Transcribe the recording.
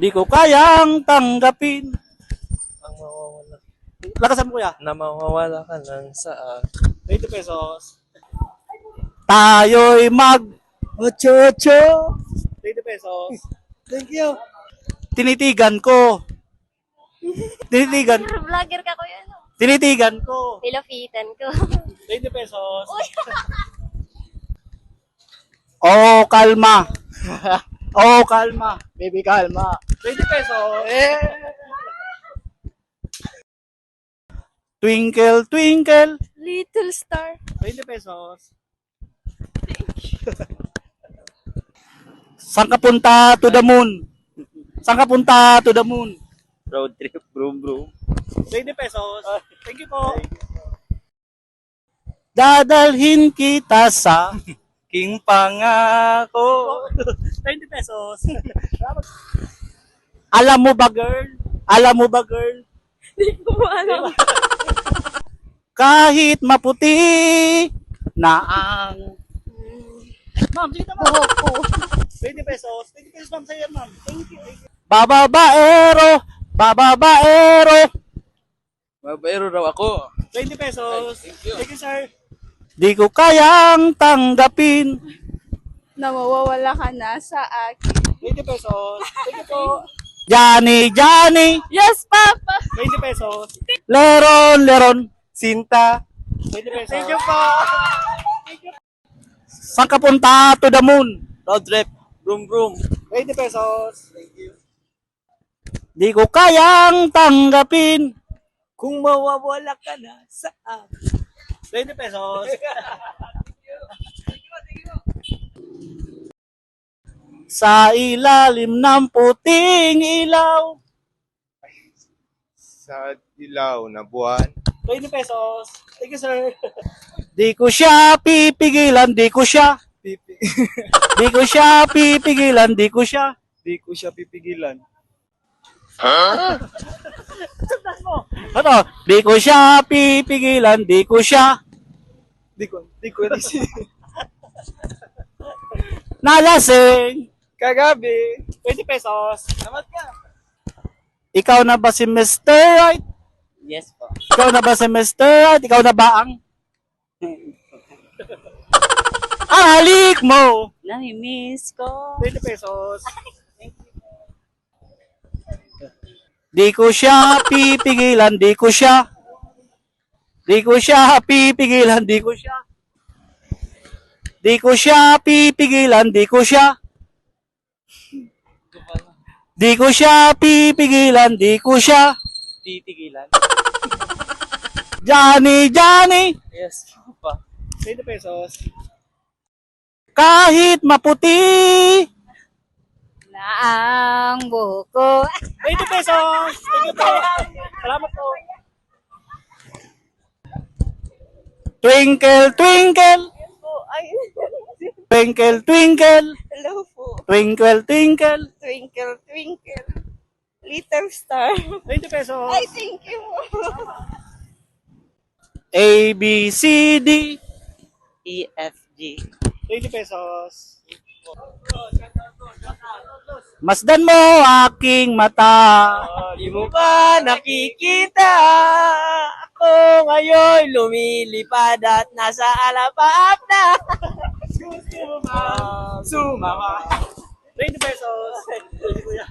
Di ko kayang tanggapin. Ang mawawala. Lakasan mo kuya. Na mawawala ka lang sa 20 pesos. Tayo'y mag ocho. 20 pesos. Thank you. Tinitigan ko. Tinitigan. Vlogger ka, kuya. No? Tinitigan ko. Nilapitan ko. 20 pesos. Oh, kalma. Oh, kalma. Baby, kalma. 20 pesos. Twinkle, twinkle. Little star. 20 pesos. Saan ka punta to the moon? Saan ka punta to the moon? Road trip, broom, broom. 20 pesos. Thank you po. Dadalhin kita sa King Pangako. 20 pesos. Alam mo ba, girl? Alam mo ba, girl? Hindi ko alam. Kahit maputi na ang... Ma'am, sige na, ma'am. Buhok ko. 20 pesos. 20 pesos, ma'am, sa'yo, ma'am. Thank you. Bababaero. Bababaero. Mabayro raw ako. 20 pesos. Thank you. Thank you, sir. Di ko kayang tanggapin. Na mawawala ka na sa akin. 20 pesos. Thank you po. Johnny, Johnny. Yes, Papa! 20 pesos. Leron, Leron. Sinta. 20 pesos. Thank you po. Saan ka punta to the moon? Road trip, broom, broom. 20 pesos. Thank you. Di ko kayang tanggapin. Kung mawawala ka na sa 20 pesos. Sa ilalim ng puting ilaw. Sa ilaw na buwan. 20 pesos. Thank you, sir. Di ko siya pipigilan, di ko siya. Di ko siya pipigilan, di ko siya. Di ko siya pipigilan. Ano? Di ko siya pipigilan, di ko siya. Di ko Nalasing. Kagabi. 20 pesos. Salamat ka. Ikaw na ba si Mr. Right? Yes po. Ikaw na ba si Mr. Right? Ikaw na ba ang... Ang halik mo. Nami-miss ko. 20 pesos. Di ko siya pipigilan, di ko siya. Di ko siya pipigilan, di ko siya. Di ko siya pipigilan, di ko siya. Di ko siya pipigilan, di ko siya. Titigilan. Johnny, Johnny. Yes pa. 20 pesos. Kahit maputi. Na ang buhok ko. 20 pesos. Thank you po. Salamat po. Twinkle, twinkle. Ay, Twinkle, twinkle. hello po. Twinkle, twinkle. Twinkle, twinkle. Little star. 20 pesos. Ay, thank you po. A, B, C, D. EFG. 20 pesos. Masdan mo aking mata. Di mo ba nakikita? Ako ngayon lumilipad at nasa alapaap na. Sumama. 20 pesos. Thank you, kuya.